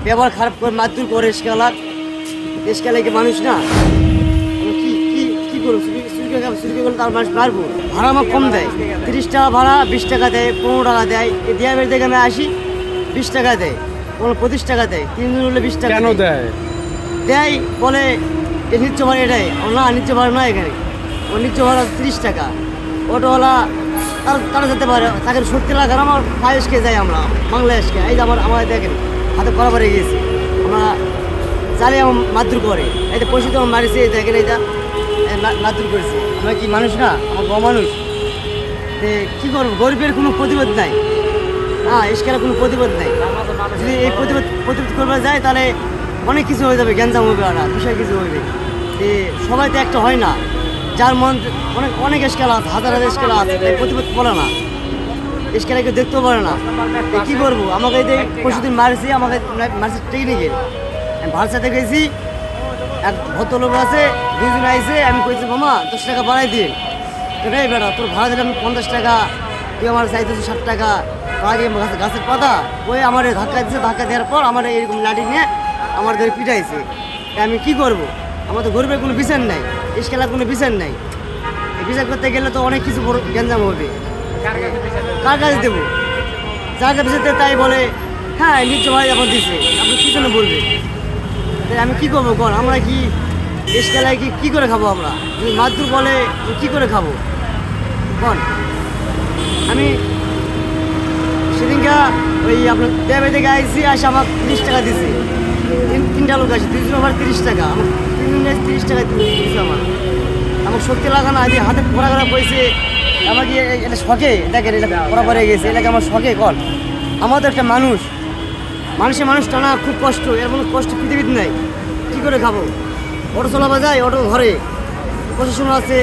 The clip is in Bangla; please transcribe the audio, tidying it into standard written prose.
ব্যবহার খারাপ করে মারধর করে এসকালা কি মানুষ না? কি কি কি করবো? চুরি করলে তার মানুষ মারবো। ভাড়া আমার কম দেয়, 30 টাকা ভাড়া, 20 টাকা দেয়, 15 টাকা দেয়। এই দেয়া বের থেকে আমি আসি, 20 টাকা দেয়, কোনো 25 টাকা দেয়। 3 দিন হলে 20 টাকা কেন দেয়? দেয় বলে নিচ্ছ ভাড়া এটাই। না, নিচ্ছ ভাড়া না, এখানে ও নিচ্ছ ভাড়া 30 টাকা। অটোওয়ালা তারা যেতে পারে, তাকে সত্যি লাগে। আমার ফাইসকে যাই আমরা বাংলাদেশকে। এই যে আমাদের দেখেন হাতে করা পরে গিয়েছি, আমরা চালিয়ে আমার মারধর করে। এই যে পয়সা তো আমার মারিছে, দেখেন এইটা মারধর করেছে। আমরা কি মানুষ না? আমার বড় মানুষ। কী করবো? গরিবের কোনো প্রতিবাদ নাই। হ্যাঁ, এসকালের কোনো প্রতিবাদ নাই। যদি এই প্রতিবাদ করবে যায় তাহলে অনেক কিছু হয়ে যাবে, গ্যাঞ্জাম হবে, আর বিষয় কিছু হবে। সবাই তো একটা হয় না, যার মন অনেক স্কেল আছে, হাজার স্কেল আছে, তাই প্রতিবাদ করে না। স্কেলে কেউ দেখতেও পারে না। কী করবো? আমাকে এই পরশুদিন মারছি, আমাকে মারছি টেকনিকের। আমি ভারসাতে গেছি, এক ভদ্রলোক আছে, 2 জন আইসে। আমি কইছি মামা 10 টাকা বাড়াই দিন। রে বেটা, তোর ভাড়া দিলাম 50 টাকা, তুই আমার চাইতেছি 60 টাকা। আগে গাছের পাতা ওই আমার ধাক্কা দিচ্ছে, ধাক্কা দেওয়ার পর আমার এইরকম লাঠি নিয়ে আমার ধরে পিটাইছে। আমি কি করব? আমার তো গরিবের কোনো বিচার নাই, স্কেলার কোনো বিচার নাই। বিচার করতে গেলে তো অনেক কিছু বড় গ্যাঞ্জাম হবে। কার কাছে দেবো? যার কাছে তাই বলে হ্যাঁ নিচ্ছ ভাই এখন দিচ্ছে, আপনি কী জন্য বলবে? তাই আমি কী করবো? কর আমরা কি স্কেলায় কী করে খাবো? আমরা যদি মারধর বলে কী করে খাবো? কন আমি সেদিনকে ওই আপনার দেবে থেকে আইসি, আসে আমাকে 30 টাকা দিছে। 3টা লোক আছে, 2 জন আবার 30 টাকা, আমার 3 জন 30 টাকা দিয়েছে। আমার সত্যি লাগা না, যে হাতে পড়া করা পয়সে আমাকে এটা শখে। দেখেন এটা পড়া পড়ে গেছে, এলাকা আমার শখে। কল আমার তো একটা মানুষ টানা খুব কষ্ট, এর কোনো কষ্ট পৃথিবীতে নাই। কী করে খাবো? অটো চলাবা যায়, অটো ঘরে প্রশাসন আছে,